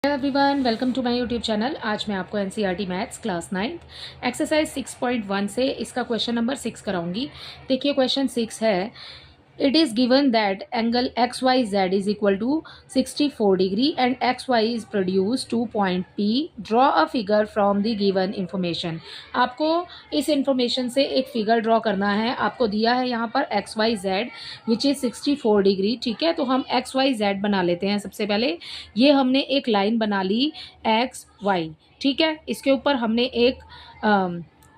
Hello everyone, welcome to my YouTube channel. आज मैं आपको एनसीईआरटी मैथ्स क्लास 9 एक्सरसाइज 6.1 से इसका क्वेश्चन नंबर 6 कराऊंगी। देखिए क्वेश्चन 6 है, it is given that angle X Y Z is equal to 64 degree and X Y is produce to point P. Draw a figure from the given information. आपको इस information से एक figure draw करना है। आपको दिया है यहाँ पर X Y Z which is 64 degree. ठीक है, तो हम एक्स वाई जेड बना लेते हैं। सबसे पहले ये हमने एक लाइन बना ली एक्स वाई। ठीक है, इसके ऊपर हमने एक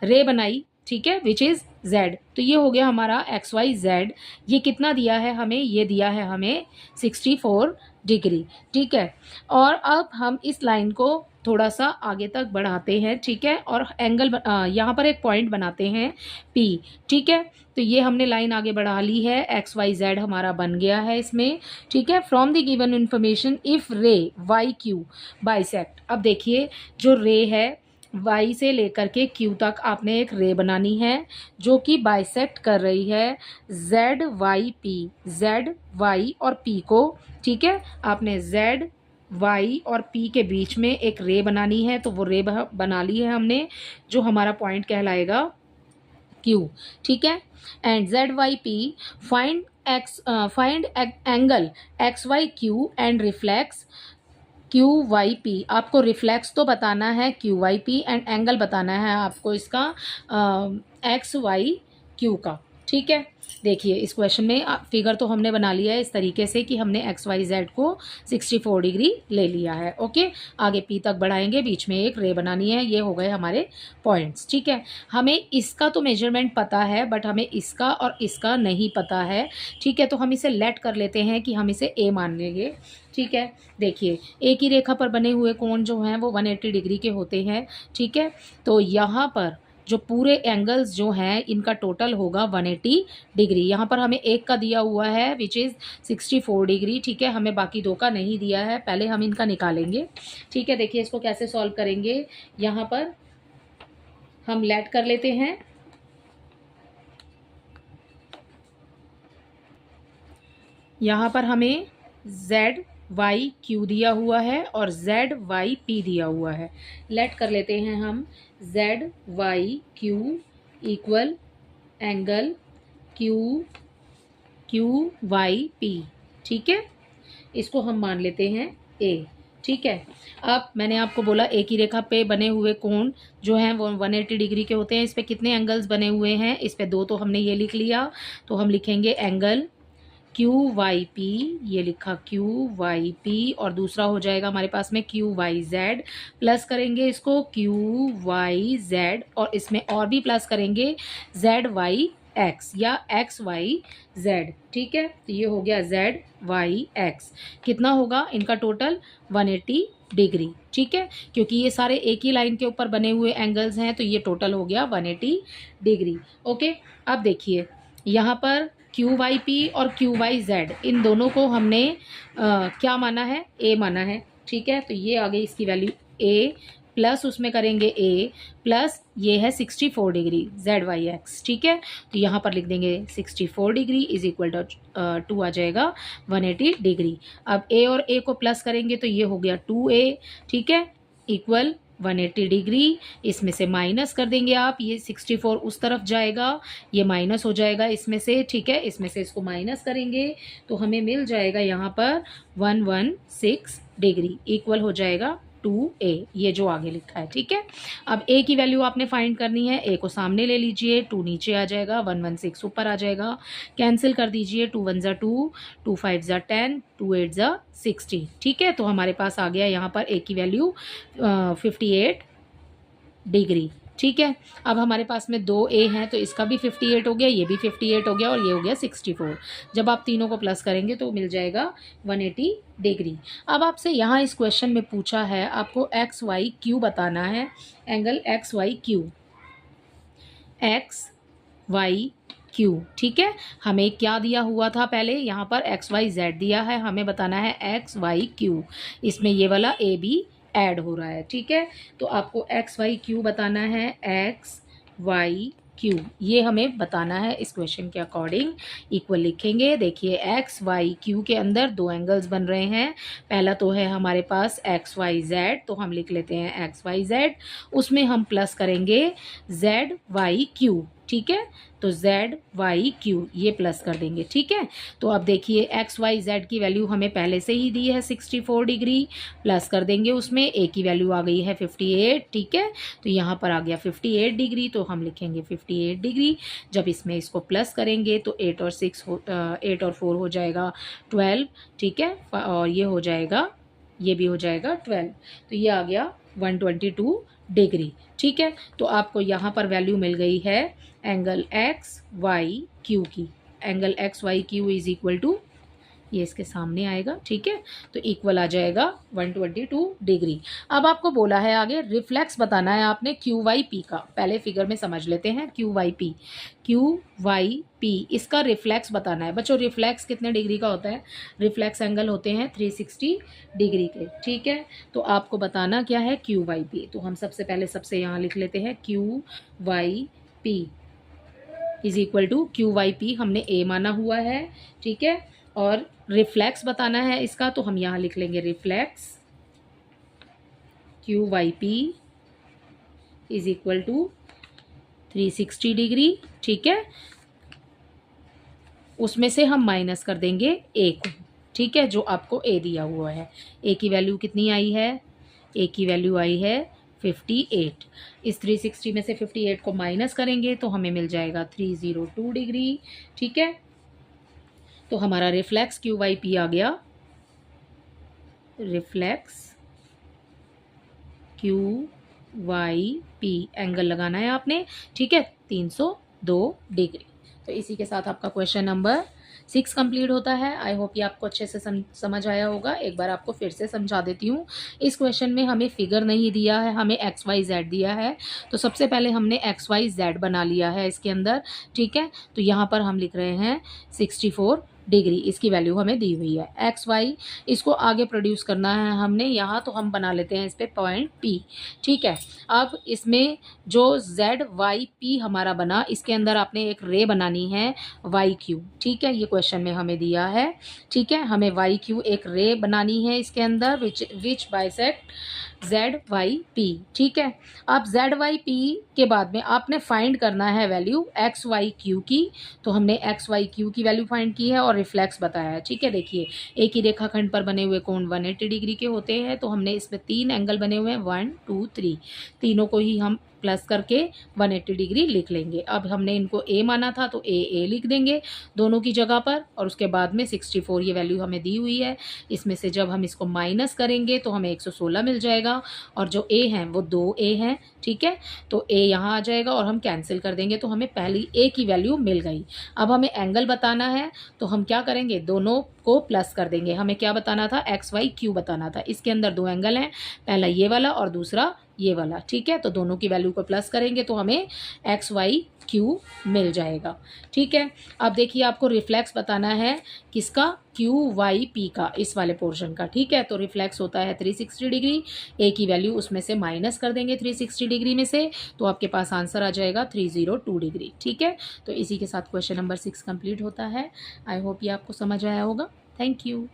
रे बनाई, ठीक है, विच इज़ जेड। तो ये हो गया हमारा एक्स वाई जेड। ये कितना दिया है हमें? ये दिया है हमें 64 डिग्री। ठीक है, और अब हम इस लाइन को थोड़ा सा आगे तक बढ़ाते हैं। ठीक है, और एंगल यहाँ पर एक पॉइंट बनाते हैं पी। ठीक है, तो ये हमने लाइन आगे बढ़ा ली है, एक्स वाई जेड हमारा बन गया है इसमें। ठीक है, from the given information if रे वाई क्यू बाइसेक्ट। अब देखिए जो रे है y से लेकर के q तक आपने एक रे बनानी है जो कि बाइसेक्ट कर रही है z y p, z y और p को। ठीक है, आपने z y और p के बीच में एक रे बनानी है, तो वो रे बना ली है हमने, जो हमारा पॉइंट कहलाएगा q। ठीक है, and z y p find angle X Y Q and reflex Q Y P. आपको रिफ्लेक्स तो बताना है Q Y P and angle बताना है आपको इसका एक्स वाई क्यू का। ठीक है, देखिए इस क्वेश्चन में फिगर तो हमने बना लिया है इस तरीके से कि हमने एक्स वाई जेड को 64 डिग्री ले लिया है। ओके, आगे पी तक बढ़ाएंगे, बीच में एक रे बनानी है। ये हो गए हमारे पॉइंट्स। ठीक है, हमें इसका तो मेजरमेंट पता है बट हमें इसका और इसका नहीं पता है। ठीक है, तो हम इसे लेट कर लेते हैं कि हम इसे ए मान लेंगे। ठीक है, देखिए एक ही रेखा पर बने हुए कोण जो हैं वो 180 डिग्री के होते हैं। ठीक है, तो यहाँ पर जो पूरे एंगल्स जो हैं इनका टोटल होगा 180 डिग्री। यहाँ पर हमें एक का दिया हुआ है विच इज़ 64 डिग्री। ठीक है, हमें बाकी दो का नहीं दिया है, पहले हम इनका निकालेंगे। ठीक है, देखिए इसको कैसे सॉल्व करेंगे। यहाँ पर हम लेट कर लेते हैं। यहाँ पर हमें z y q दिया हुआ है और z y p दिया हुआ है। लेट कर लेते हैं हम z y q equal angle q y p। ठीक है, इसको हम मान लेते हैं a। ठीक है, अब मैंने आपको बोला एक ही रेखा पे बने हुए कोण जो हैं वो 180 डिग्री के होते हैं। इस पे कितने एंगल्स बने हुए हैं? इस पे दो तो हमने ये लिख लिया, तो हम लिखेंगे एंगल क्यू वाई पी, ये लिखा क्यू वाई पी, और दूसरा हो जाएगा हमारे पास में क्यू वाई जेड। प्लस करेंगे इसको क्यू वाई जेड, और इसमें और भी प्लस करेंगे जेड वाई एक्स या एक्स वाई जेड। ठीक है, तो ये हो गया जेड वाई एक्स। कितना होगा इनका टोटल? 180 डिग्री। ठीक है, क्योंकि ये सारे एक ही लाइन के ऊपर बने हुए एंगल्स हैं तो ये टोटल हो गया 180 डिग्री। ओके, अब देखिए यहाँ पर क्यू वाई पी और क्यू वाई जेड इन दोनों को हमने क्या माना है? ए माना है। ठीक है, तो ये आ गई इसकी वैल्यू ए, प्लस उसमें करेंगे ए, प्लस ये है 64 डिग्री जेड वाई एक्स। ठीक है, तो यहाँ पर लिख देंगे 64 डिग्री इज इक्वल टू आ जाएगा 180 डिग्री। अब ए और ए को प्लस करेंगे तो ये हो गया 2a। ठीक है, इक्वल 180 डिग्री। इसमें से माइनस कर देंगे आप, ये 64 उस तरफ जाएगा, ये माइनस हो जाएगा इसमें से। ठीक है, इसमें से इसको माइनस करेंगे तो हमें मिल जाएगा यहाँ पर 116 डिग्री इक्वल हो जाएगा 2a, ये जो आगे लिखा है। ठीक है, अब a की वैल्यू आपने फाइंड करनी है। a को सामने ले लीजिए, 2 नीचे आ जाएगा, 116 ऊपर आ जाएगा। कैंसिल कर दीजिए, 2 1 ज़ा 2, 2 5 ज़ा 10, 2 8 ज़ा 60। ठीक है, तो हमारे पास आ गया यहाँ पर a की वैल्यू 58 डिग्री। ठीक है, अब हमारे पास में 2a हैं तो इसका भी 58 हो गया, ये भी 58 हो गया और ये हो गया 64। जब आप तीनों को प्लस करेंगे तो मिल जाएगा 180 डिग्री। अब आपसे यहाँ इस क्वेश्चन में पूछा है आपको एक्स वाई क्यू बताना है, angle X Y Q, X Y Q. ठीक है, हमें क्या दिया हुआ था पहले? यहाँ पर एक्स वाई जेड दिया है, हमें बताना है एक्स वाई क्यू। इसमें ये वाला ए भी ऐड हो रहा है। ठीक है, तो आपको एक्स वाई क्यू बताना है, एक्स वाई क्यू, ये हमें बताना है इस क्वेश्चन के अकॉर्डिंग। इक्वल लिखेंगे। देखिए एक्स वाई क्यू के अंदर दो एंगल्स बन रहे हैं। पहला तो है हमारे पास एक्स वाई जेड, तो हम लिख लेते हैं एक्स वाई जेड। उसमें हम प्लस करेंगे जेड वाई क्यू, ठीक है। तो जेड वाई क्यू ये प्लस कर देंगे, ठीक है। तो अब देखिए एक्स वाई जेड की वैल्यू हमें पहले से ही दी है 64 डिग्री, प्लस कर देंगे उसमें ए की वैल्यू आ गई है 58, ठीक है। तो यहाँ पर आ गया 58 डिग्री, तो हम लिखेंगे 58 डिग्री। जब इसमें इसको प्लस करेंगे तो 8 और 4 हो जाएगा 12, ठीक है। और ये हो जाएगा, ये भी हो जाएगा 12, तो ये आ गया 122 डिग्री, ठीक है। तो आपको यहाँ पर वैल्यू मिल गई है एंगल एक्स वाई क्यू की। Angle X Y Q is equal to, ये इसके सामने आएगा, ठीक है। तो इक्वल आ जाएगा 122 डिग्री। अब आपको बोला है आगे रिफ्लेक्स बताना है आपने क्यू वाई पी का। पहले फिगर में समझ लेते हैं Q Y P. Q Y P इसका रिफ्लेक्स बताना है। बच्चों रिफ्लेक्स कितने डिग्री का होता है? रिफ्लेक्स एंगल होते हैं 360 डिग्री के, ठीक है। तो आपको बताना क्या है क्यू वाई पी। तो हम सबसे पहले सबसे यहाँ लिख लेते हैं Q Y P is equal to, Q Y P हमने ए माना हुआ है, ठीक है। और रिफ्लेक्स बताना है इसका, तो हम यहाँ लिख लेंगे reflex Q Y P is equal to 360 degree, ठीक है। उसमें से हम माइनस कर देंगे ए को, ठीक है, जो आपको ए दिया हुआ है। ए की वैल्यू कितनी आई है? ए की वैल्यू आई है 58। इस 360 में से 58 को माइनस करेंगे तो हमें मिल जाएगा 302 डिग्री, ठीक है। तो हमारा रिफ्लेक्स क्यू वाई पी आ गया, reflex Q Y P angle लगाना है आपने, ठीक है, 302 डिग्री। तो इसी के साथ आपका क्वेश्चन नंबर 6 कंप्लीट होता है। आई होप ये आपको अच्छे से समझ आया होगा। एक बार आपको फिर से समझा देती हूँ। इस क्वेश्चन में हमें फिगर नहीं दिया है, हमें एक्स वाई जेड दिया है। तो सबसे पहले हमने एक्स वाई जेड बना लिया है इसके अंदर, ठीक है। तो यहाँ पर हम लिख रहे हैं 64 डिग्री, इसकी वैल्यू हमें दी हुई है। एक्स वाई इसको आगे प्रोड्यूस करना है हमने यहाँ, तो हम बना लेते हैं इस पर पॉइंट पी, ठीक है। अब इसमें जो जेड वाई पी हमारा बना, इसके अंदर आपने एक रे बनानी है वाई क्यू, ठीक है। ये क्वेश्चन में हमें दिया है, ठीक है। हमें वाई क्यू एक रे बनानी है इसके अंदर विच बाइसेक्ट जेड वाई पी, ठीक है। अब जेड वाई पी के बाद में आपने फाइंड करना है वैल्यू एक्स वाई क्यू की। तो हमने एक्स वाई क्यू की वैल्यू फाइंड की है और रिफ्लेक्स बताया है, ठीक है। देखिए एक ही रेखाखंड पर बने हुए कोण 180 डिग्री के होते हैं। तो हमने इसमें 3 एंगल बने हुए हैं, 1 2 3, तीनों को ही हम प्लस करके 180 डिग्री लिख लेंगे। अब हमने इनको ए माना था तो ए लिख देंगे दोनों की जगह पर। और उसके बाद में 64 ये वैल्यू हमें दी हुई है। इसमें से जब हम इसको माइनस करेंगे तो हमें 116 मिल जाएगा। और जो ए हैं वो 2 ए हैं, ठीक है। तो ए यहाँ आ जाएगा और हम कैंसिल कर देंगे, तो हमें पहली ए की वैल्यू मिल गई। अब हमें एंगल बताना है, तो हम क्या करेंगे, दोनों को प्लस कर देंगे। हमें क्या बताना था? एक्स वाई क्यू बताना था। इसके अंदर 2 एंगल हैं, पहला ये वाला और दूसरा ये वाला, ठीक है। तो दोनों की वैल्यू को प्लस करेंगे तो हमें एक्स वाई क्यू मिल जाएगा, ठीक है। अब देखिए आपको रिफ्लेक्स बताना है किसका? क्यू वाई पी का, इस वाले पोर्शन का, ठीक है। तो रिफ्लेक्स होता है 360 डिग्री। ए की वैल्यू उसमें से माइनस कर देंगे 360 डिग्री में से, तो आपके पास आंसर आ जाएगा 302 डिग्री, ठीक है। तो इसी के साथ क्वेश्चन नंबर 6 कंप्लीट होता है। आई होप ये आपको समझ आया होगा। Thank you.